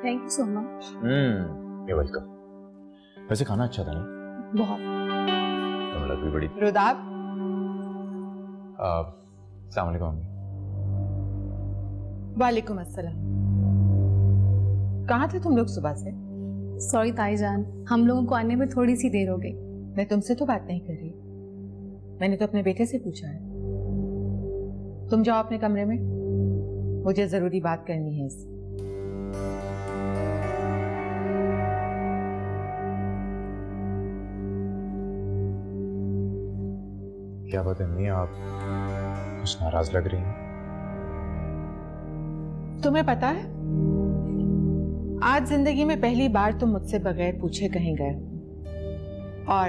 Thank you so much. You welcome. वैसे खाना अच्छा था नहीं? बहुत। भी बड़ी। रुदाब। अस्सलाम वालेकुम मम्मी। वालेकुम अस्सलाम। कहाँ थे तुम लोग सुबह से? सॉरी ताईजान, हम लोगों को आने में थोड़ी सी देर हो गई। मैं तुमसे तो बात नहीं कर रही, मैंने तो अपने बेटे से पूछा है। तुम जाओ अपने कमरे में, मुझे जरूरी बात करनी है इससे। क्या बात है अम्मी, आप कुछ नाराज लग रही हैं? तुम्हें पता है, आज जिंदगी में पहली बार तुम मुझसे बगैर पूछे कहीं गए और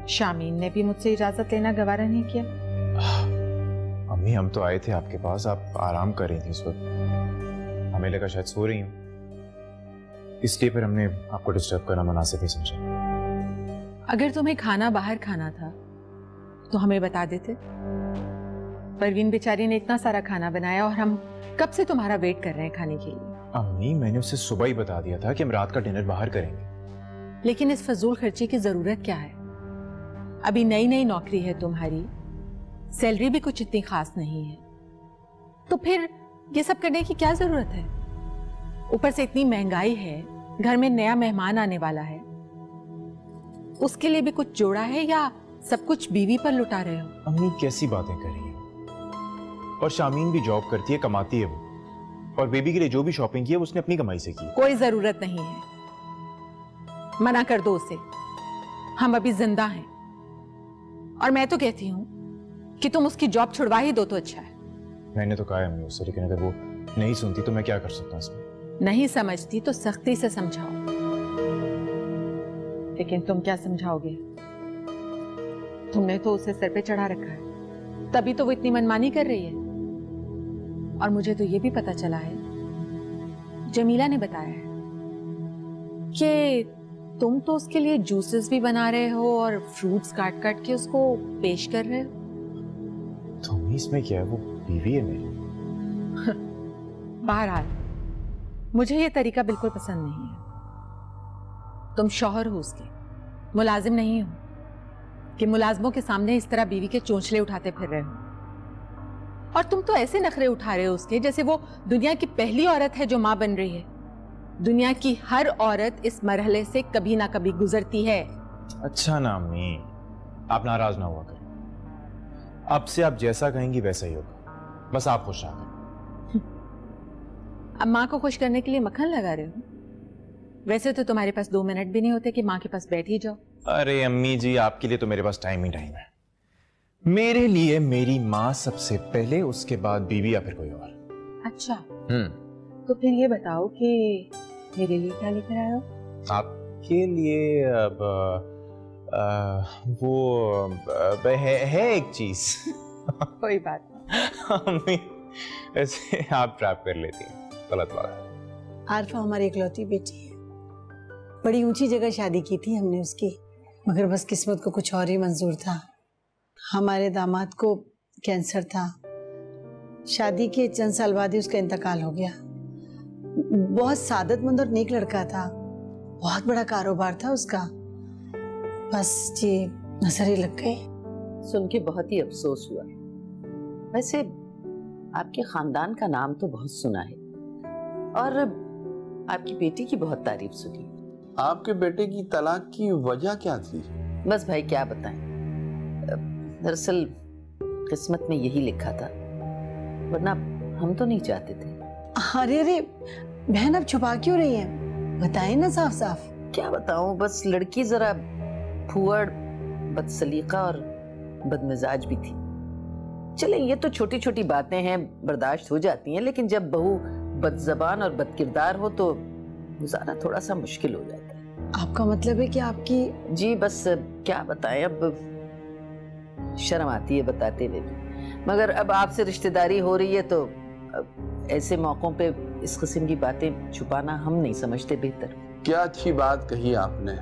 शामीन ने भी मुझसे इजाजत लेना गवारा नहीं किया। अम्मी हम तो आए थे आपके पास, आप आराम कर रही थी इस वक्त, हमें लगा शायद सो रही हूँ, इसलिए फिर हमने आपको डिस्टर्ब करना मुनासिब नहीं समझा। अगर तुम्हें खाना बाहर खाना था तो हमें बता देते। परवीन बेचारी ने इतना सारा खाना बनाया और हम कब से तुम्हारा वेट कर रहे हैं खाने के लिए। अम्मी मैंने उसे सुबह ही बता दिया था कि हम रात का डिनर बाहर करेंगे। लेकिन इस फजूल खर्ची की जरूरत क्या है? अभी नई नई नौकरी है तुम्हारी, सैलरी भी कुछ इतनी खास नहीं है, तो फिर ये सब करने की क्या जरूरत है? ऊपर से इतनी महंगाई है, घर में नया मेहमान आने वाला है, उसके लिए भी कुछ जोड़ा है या सब कुछ बीवी पर लुटा रहे हो? अम्मी कैसी बातें कर रही हैं? और शामीन भी जॉब करती है, कमाती है वो, और बेबी के लिए जो भी शॉपिंग की है वो उसने अपनी कमाई से की। कोई जरूरत नहीं है, मना कर दो उसे। हम अभी जिंदा हैं और मैं तो कहती हूं कि तुम उसकी जॉब छुड़वा ही दो तो अच्छा है। मैंने तो कहा है अम्मी उससे, लेकिन अगर वो नहीं सुनती तो मैं क्या कर सकता हूँ इसमें? नहीं समझती तो सख्ती से समझाओ, लेकिन तुम क्या समझाओगे? तुमने तो उसे सिर पे चढ़ा रखा है, तभी तो वो इतनी मनमानी कर रही है। और मुझे तो ये भी पता चला है, जमीला ने बताया है कि तुम तो उसके लिए जूसेस भी बना रहे हो और फ्रूट्स काट काट के उसको पेश कर रहे हो। तो इसमें क्या है, वो बीवी है मेरी। बहरहाल मुझे ये तरीका बिल्कुल पसंद नहीं है। तुम शौहर हो उसके, मुलाजिम नहीं हो कि मुलाजमों के सामने इस तरह बीवी के चोंचले उठाते फिर रहे हो। और तुम तो ऐसे नखरे उठा रहे हो उसके जैसे वो दुनिया की पहली औरत है जो मां बन रही है। दुनिया की हर औरत इस मरहले से कभी ना कभी गुजरती है। अच्छा ना अम्मी, आप नाराज ना हुआ करें, अब से आप जैसा कहेंगी वैसा ही होगा, बस आप खुश रहा करें। अब माँ को खुश करने के लिए मक्खन लगा रहे हो? वैसे तो तुम्हारे पास 2 मिनट भी नहीं होते कि माँ के पास बैठ ही जाओ। अरे अम्मी जी, आपके लिए तो मेरे पास टाइम ही टाइम है। मेरे लिए मेरी माँ सबसे पहले, उसके बाद बीवी या फिर कोई और। अच्छा, तो फिर ये बताओ कि मेरे लिए क्या लेकर आए हो? आपके लिए अब वो है एक चीज। कोई बात नहीं। ऐसे आप ट्रैप कर लेती हैं, गलत बात है। आरफा हमारी इकलौती बेटी है, बड़ी ऊंची जगह शादी की थी हमने उसकी, मगर बस किस्मत को कुछ और ही मंजूर था। हमारे दामाद को कैंसर था, शादी के चंद साल बाद ही उसका इंतकाल हो गया। बहुत सादतमंद और नेक लड़का था, बहुत बड़ा कारोबार था उसका, बस ये नजर ही लग गई। सुन के बहुत ही अफसोस हुआ। वैसे आपके खानदान का नाम तो बहुत सुना है और आपकी बेटी की बहुत तारीफ सुनी। आपके बेटे की तलाक की वजह क्या थी? बस भाई क्या बताएं, दरअसल किस्मत में यही लिखा था, वरना हम तो नहीं चाहते थे। अरे अरे बहन, अब छुपा क्यों रही है, बताएं ना साफ साफ। क्या बताऊं, बस लड़की जरा फुअड़, बदसलीका और बदमिजाज भी थी। चले ये तो छोटी छोटी बातें हैं, बर्दाश्त हो जाती हैं, लेकिन जब बहू बदजबान और बदकिरदार हो तो गुजारा थोड़ा सा मुश्किल हो जाता है। आपका मतलब है कि आपकी? जी बस क्या बताएं, अब शर्म आती है बताते हुए भी, मगर अब आपसे रिश्तेदारी हो रही है तो ऐसे मौकों पे इस किस्म की बातें छुपाना हम नहीं समझते बेहतर। क्या अच्छी बात कही आपने,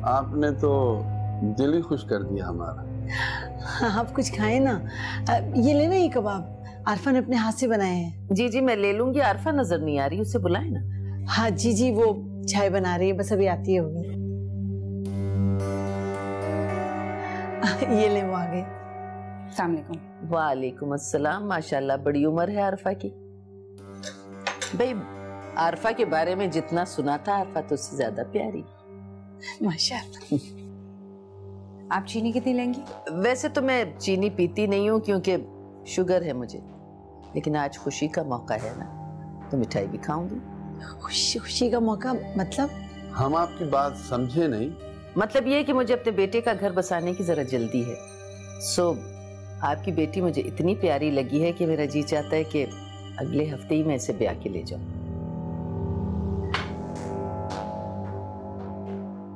आपने तो दिल ही खुश कर दिया हमारा। आप कुछ खाएं ना, ये लेना ये कबाब, आरफा ने अपने हाथ से बनाए हैं। जी जी मैं ले लूंगी। आरफा नजर नहीं आ रही, उससे बुलाए ना। हाँ जी जी, वो चाय बना रही है, बस अभी आती होगी। ये ले, वो आ गए। अस्सलाम वालेकुम। वालेकुम अस्सलाम। माशाल्लाह बड़ी उम्र है आरफा की। भाई आरफा के बारे में जितना सुना था, आरफा तो उससे ज्यादा प्यारी। माशाल्लाह। आप चीनी कितनी लेंगी? वैसे तो मैं चीनी पीती नहीं हूँ क्योंकि शुगर है मुझे, लेकिन आज खुशी का मौका है ना, तो मिठाई भी खाऊंगी। खुशी का मौका मतलब? हम आपकी बात समझे नहीं। मतलब ये कि मुझे अपने बेटे का घर बसाने की जरा जल्दी है। आपकी बेटी मुझे इतनी प्यारी लगी है कि मेरा जी चाहता है कि अगले हफ्ते ही मैं इसे ब्याह के ले जाऊं।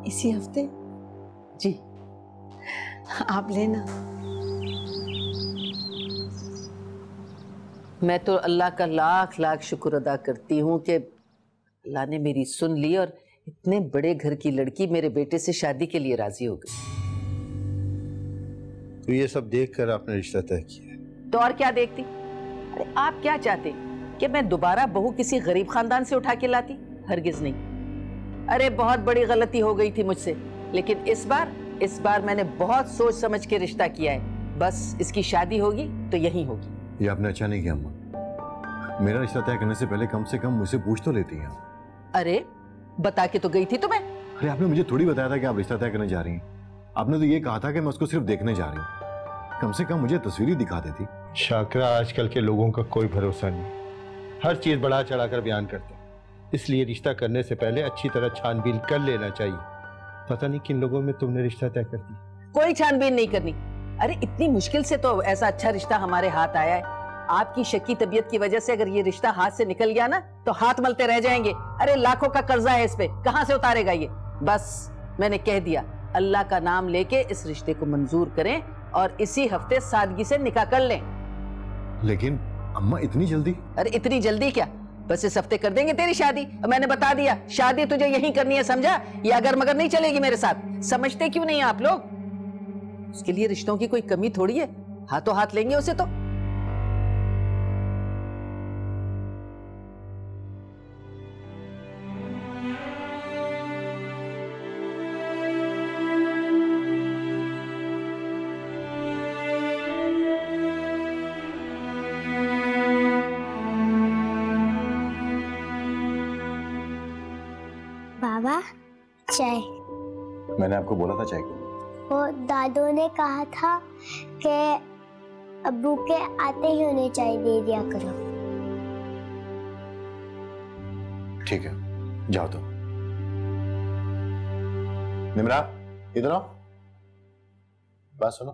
इसी हफ्ते? जी। आप लेना। मैं तो अल्लाह का लाख लाख शुक्र अदा करती हूँ कि अल्लाह ने मेरी सुन ली और इतने बड़े घर की लड़की मेरे बेटे से शादी के लिए राजी हो गई। तो ये सब देखकर आपने रिश्ता तय किया? तो और क्या देखती? अरे आप क्या चाहते कि मैं दोबारा बहू किसी गरीब खानदान से उठा के लाती? हरगिज नहीं। अरे बहुत बड़ी गलती हो गई थी मुझसे, लेकिन इस बार मैंने बहुत सोच समझ के रिश्ता किया है। बस इसकी शादी होगी तो यहीं होगी। ये आपने अच्छा नहीं किया अम्मा। मेरा रिश्ता तय करने से पहले कम से कम मुझसे पूछ तो लेती हैं। अरे बता के तो गई थी तुम्हें। अरे आपने मुझे थोड़ी बताया था कि आप रिश्ता तय करने जा रही हैं। आपने तो ये कहा था कि मैं उसको सिर्फ देखने जा रही हूँ। कम से कम मुझे तस्वीर दिखा देती। शाकरा, आजकल के लोगों का कोई भरोसा नहीं, हर चीज बढ़ा चढ़ा कर बयान करते हैं। इसलिए रिश्ता करने से पहले अच्छी तरह छानबीन कर लेना चाहिए। पता नहीं किन लोगों में तुमने रिश्ता तय कर दिया। कोई छानबीन नहीं करनी। अरे इतनी मुश्किल से तो ऐसा अच्छा रिश्ता हमारे हाथ आया है। आपकी शक्की तबीयत की वजह से अगर ये रिश्ता हाथ से निकल गया ना तो हाथ मलते रह जाएंगे। अरे लाखों का कर्जा है इस पे, कहां से उतारेगा ये? बस मैंने कह दिया, अल्लाह का नाम लेके इस रिश्ते को मंजूर करें और इसी हफ्ते सादगी से निकाह कर लें। लेकिन अम्मा इतनी जल्दी? अरे इतनी जल्दी क्या, बस इस हफ्ते कर देंगे तेरी शादी। मैंने बता दिया, शादी तुझे यहीं करनी है, समझा? ये अगर मगर नहीं चलेगी मेरे साथ। समझते क्यों नहीं आप लोग? उसके लिए रिश्तों की कोई कमी थोड़ी है, हाथों हाथ लेंगे उसे तो। बाबा चाय। मैंने आपको बोला था चाय को। वो दादू ने कहा था कि अब्बू के आते ही उन्हें चाय दे दिया करो। ठीक है, जाओ तो। निमरा, इधर आओ, बात सुनो।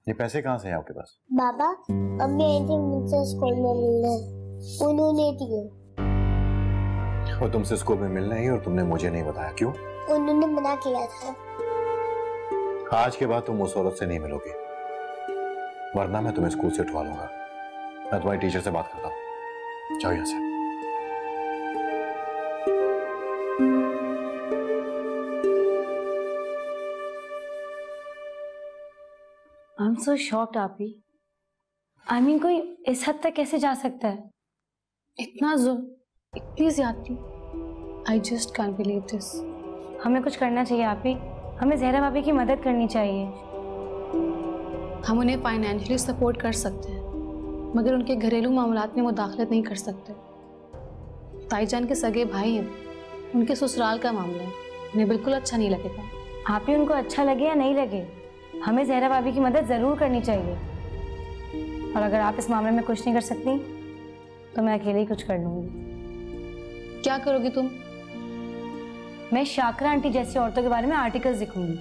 ये पैसे कहाँ से हैं आपके पास? बाबा अम्मी आई थी मुझसे स्कूल में मिलने, उन्होंने दिए। वो तुमसे स्कूल में मिलना ही और तुमने मुझे नहीं बताया, क्यों? उन्होंने मना किया था। आज के बाद तुम उस औरत से नहीं मिलोगे, वरना मैं तुम्हें स्कूल से उठवा लूंगा। मैं तुम्हारी टीचर से बात करता हूँ, जाओ यहाँ से। I'm so shocked आपी। I mean कोई इस हद तक कैसे जा सकता है? इतना जुल्म, इतनी ज्यादती। I just can't believe this। हमें कुछ करना चाहिए आपी। हमें ज़हरा भाभी की मदद करनी चाहिए। हम उन्हें फाइनेंशियली सपोर्ट कर सकते हैं, मगर उनके घरेलू मामलात में मुदाखलत नहीं कर सकते। ताईजान के सगे भाई हैं, उनके ससुराल का मामला है, उन्हें बिल्कुल अच्छा नहीं लगेगा। आप ही उनको अच्छा लगे या नहीं लगे, हमें ज़हरा भाभी की मदद ज़रूर करनी चाहिए। और अगर आप इस मामले में कुछ नहीं कर सकती तो मैं अकेले ही कुछ कर लूँगी। क्या करोगी तुम? मैं शाकरा आंटी जैसी औरतों के बारे में आर्टिकल्स लिखूंगी,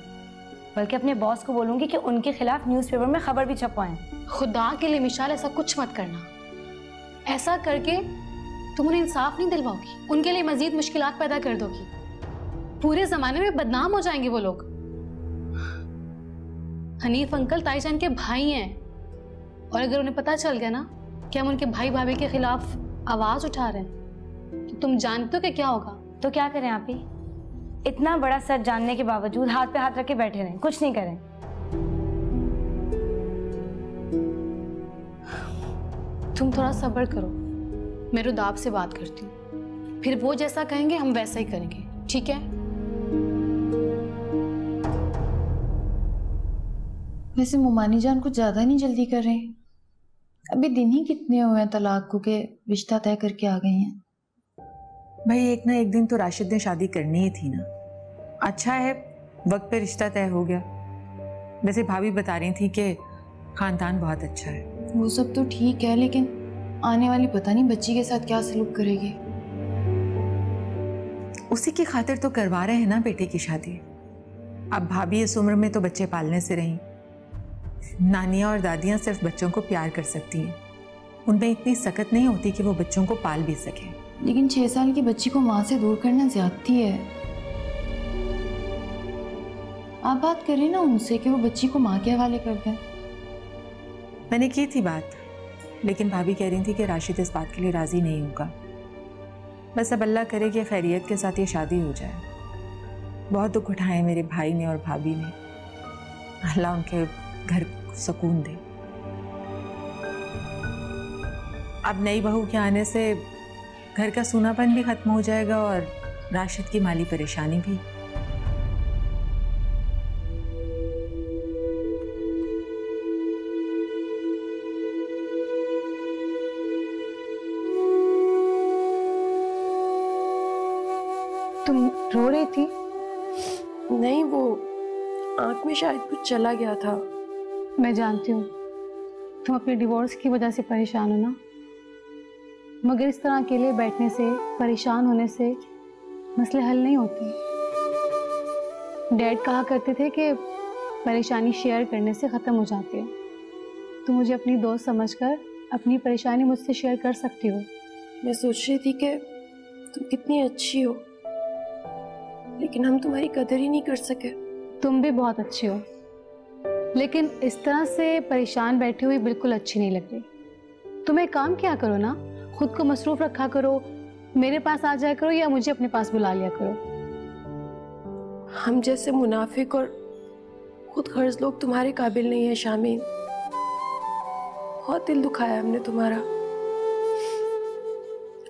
बल्कि अपने बॉस को बोलूँगी कि उनके खिलाफ न्यूज़पेपर में खबर भी छपवाएं। खुदा के लिए मिशाल, ऐसा कुछ मत करना। ऐसा करके तुम उन्हें इंसाफ नहीं दिलवाओगी, उनके लिए मजीद मुश्किलात पैदा कर दोगी। पूरे ज़माने में बदनाम हो जाएंगे वो लोग। हनीफ अंकल ताईजान के भाई हैं, और अगर उन्हें पता चल गया ना कि हम उनके भाई भाभी के खिलाफ आवाज उठा रहे हैं, तो तुम जानते हो कि क्या होगा? तो क्या करें आप ही? इतना बड़ा सच जानने के बावजूद हाथ पे हाथ रख के बैठे रहें, कुछ नहीं करें। तुम थोड़ा सब्र करो, मैं रुदाब से बात करती हूँ, फिर वो जैसा कहेंगे हम वैसा ही करेंगे, ठीक है? वैसे मुमानी जान कुछ ज्यादा नहीं जल्दी कर रहे, अभी दिन ही कितने हुए हैं तलाक को के रिश्ता तय करके आ गई हैं। भाई एक ना एक दिन तो राशिद ने शादी करनी ही थी ना। अच्छा है वक्त पे रिश्ता तय हो गया। वैसे भाभी बता रही थी कि खानदान बहुत अच्छा है। वो सब तो ठीक है, लेकिन आने वाली पता नहीं बच्ची के साथ क्या सलूक करेगी। उसी की खातिर तो करवा रहे हैं ना बेटे की शादी। अब भाभी इस उम्र में तो बच्चे पालने से रहीं। नानियाँ और दादियाँ सिर्फ बच्चों को प्यार कर सकती हैं, उनमें इतनी सकत नहीं होती कि वो बच्चों को पाल भी सकें। लेकिन 6 साल की बच्ची को माँ से दूर करना ज्यादती है। आप बात करें ना उनसे कि वो बच्ची को माँ के हवाले कर दें। मैंने की थी बात, लेकिन भाभी कह रही थी कि राशिद इस बात के लिए राजी नहीं होगा। बस अब अल्लाह करे कि खैरियत के साथ ये शादी हो जाए। बहुत दुख उठाए मेरे भाई ने और भाभी ने, अल्लाह उनके घर को सुकून दे। अब नई बहू के आने से घर का सूनापन भी खत्म हो जाएगा और राशिद की माली परेशानी भी। तुम रो रही थी? नहीं, वो आंख में शायद कुछ चला गया था। मैं जानती हूँ तुम अपने डिवोर्स की वजह से परेशान हो ना, मगर इस तरह अकेले बैठने से, परेशान होने से मसले हल नहीं होते। डैड कहा करते थे कि परेशानी शेयर करने से ख़त्म हो जाती है। तुम मुझे अपनी दोस्त समझकर अपनी परेशानी मुझसे शेयर कर सकती हो। मैं सोच रही थी कि तुम कितनी अच्छी हो, लेकिन हम तुम्हारी कदर ही नहीं कर सके। तुम भी बहुत अच्छी हो, लेकिन इस तरह से परेशान बैठी हुई बिल्कुल अच्छी नहीं लग रही। तुम एक काम किया करो ना, खुद को मसरूफ रखा करो, मेरे पास आ जाया करो या मुझे अपने पास बुला लिया करो। हम जैसे मुनाफिक और खुद गर्ज लोग तुम्हारे काबिल नहीं है शामीन। बहुत दिल दुखाया हमने तुम्हारा,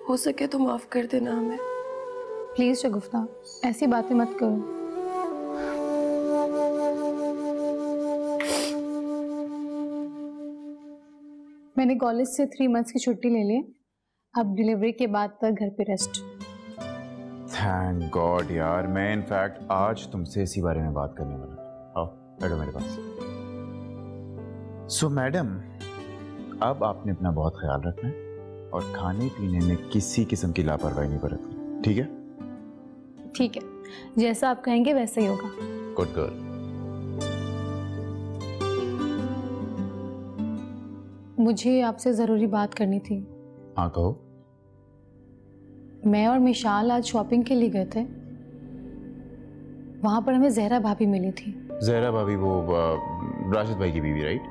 हो सके तो माफ कर देना हमें। प्लीज शगुफ्ता, ऐसी बातें मत करो। मैंने कॉलेज से 3 मंथ्स की छुट्टी ले ली, अब डिलीवरी के बाद तक घर पे रेस्ट। थैंक गॉड यार, मैं इनफैक्ट आज तुमसे इसी बारे में बात करने वाला था। आओ बैठो मेरे पास। सो मैडम, अब आपने अपना बहुत ख्याल रखना है और खाने पीने में किसी किस्म की लापरवाही नहीं बरतनी, ठीक है? ठीक है, जैसा आप कहेंगे वैसा ही होगा। Good girl. मुझे आपसे ज़रूरी बात करनी थी। हाँ कहो। मैं और मिशाल आज शॉपिंग के लिए गए थे, वहां पर हमें जहरा भाभी मिली थी। जहरा भाभी वो राशिद भाई की बीवी, राइट?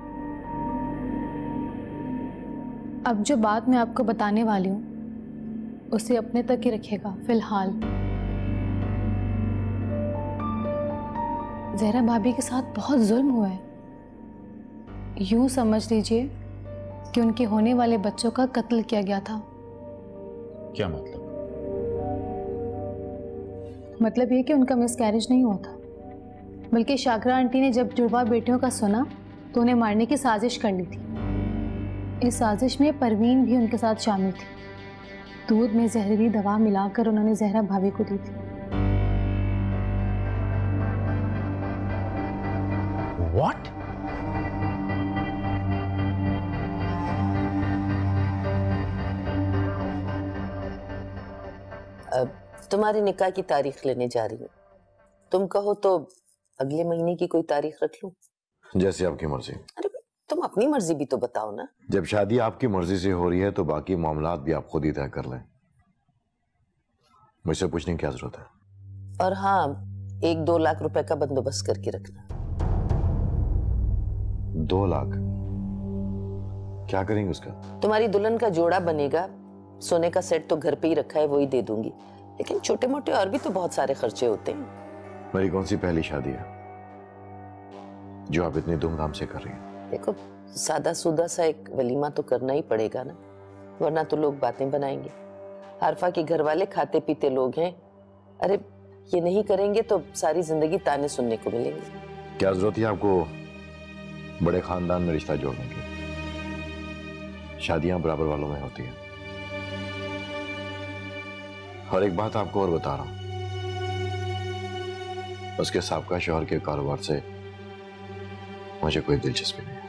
अब जो बात मैं आपको बताने वाली हूँ उसे अपने तक ही रखिएगा फिलहाल। जहरा भाभी के साथ बहुत जुल्म हुआ है। यूं समझ लीजिए कि उनके होने वाले बच्चों का कत्ल किया गया था। क्या मतलब? मतलब ये कि उनका मिसकैरेज नहीं हुआ था, बल्कि शाकरा आंटी ने जब जुड़वा बेटियों का सुना तो उन्हें मारने की साजिश कर ली थी। इस साजिश में परवीन भी उनके साथ शामिल थी। दूध में जहरीली दवा मिलाकर उन्होंने जहरा भाभी को दी थी। What? तुम्हारे निकाह की तारीख लेने जा रही हूँ। तुम कहो तो अगले महीने की कोई तारीख रख लूं? जैसे आपकी मर्जी। अरे तुम अपनी मर्जी भी तो बताओ ना। जब शादी आपकी मर्जी से हो रही है तो बाकी मामलात भी आप खुद ही तय कर लें, मुझसे पूछने की क्या जरूरत है। और हाँ, 1-2 लाख रुपए का बंदोबस्त करके रखना। 2 लाख? क्या करेंगे उसका? तुम्हारी दुल्हन का जोड़ा बनेगा, सोने का सेट तो घर पे ही रखा है, वही दे दूंगी। लेकिन छोटे मोटे और भी तो बहुत सारे खर्चे होते हैं। मेरी कौन सी पहली शादी है जो आप इतनी धूमधाम से कर रही हैं? देखो, सादा सूदा सा एक वलीमा तो करना ही पड़ेगा ना, वरना तो लोग बातें बनाएंगे। आरफा के घर वाले खाते पीते लोग हैं। अरे ये नहीं करेंगे तो सारी जिंदगी ताने सुनने को मिलेंगे। क्या जरूरत है आपको बड़े खानदान में रिश्ता जोड़ने की? शादियां बराबर वालों में होती हैं। और एक बात आपको और बता रहा हूं, उसके साबका शौहर के कारोबार से मुझे कोई दिलचस्पी नहीं है।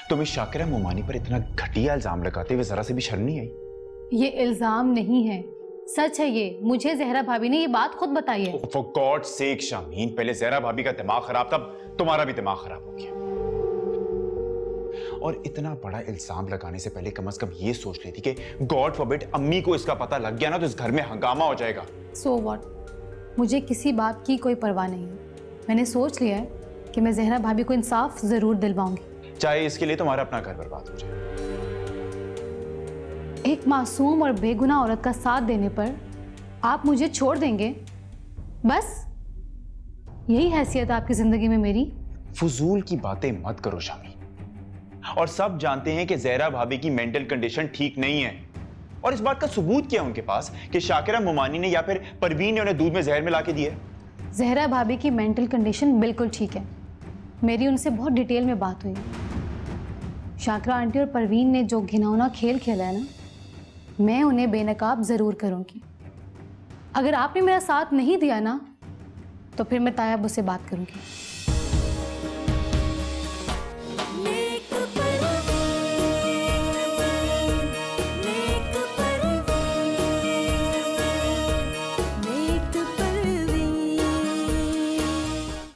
तुम्हें शाकिरा मोमानी पर इतना घटिया इल्जाम लगाते हुए जरा से भी शर्म नहीं आई? ये इल्जाम नहीं है, सच है ये। मुझे जहरा भाभी ने ये बात खुद बताई है। For God's sake शामीन, पहले जहरा भाभी का दिमाग खराब था, तुम्हारा भी दिमाग खराब हो गया। और इतना बड़ा इल्जाम लगाने से पहले कम से कम ये सोच लेती कि गॉड फॉरबिड अम्मी को इसका पता लग गया ना तो इस घर में हंगामा हो जाएगा। So what? मुझे किसी बात की कोई परवाह नहीं है। मैंने सोच लिया है कि मैं जहरा भाभी को इंसाफ जरूर दिलवाऊंगी, चाहे इसके लिए तुम्हारा अपना घर बर्बाद हो जाए। एक मासूम और बेगुनाह औरत का साथ देने पर आप मुझे छोड़ देंगे? बस यही हैसियत आपकी जिंदगी में मेरी? फजूल की बातें मत करो शामी। और सब जानते हैं कि जहरा भाभी की मेंटल कंडीशन ठीक नहीं है। और इस बात का सबूत क्या है उनके पास कि शाकिरा मोमानी ने या फिर परवीन ने उन्हें दूध में जहर मिला के दिया? जहरा भाभी की मेंटल कंडीशन बिल्कुल ठीक है। मेरी उनसे बहुत डिटेल में बात हुई। शाकिरा आंटी और परवीन ने जो घिनौना खेल खेला है ना, मैं उन्हें बेनकाब जरूर करूंगी। अगर आपने मेरा साथ नहीं दिया ना तो फिर मैं तायब से बात करूंगी।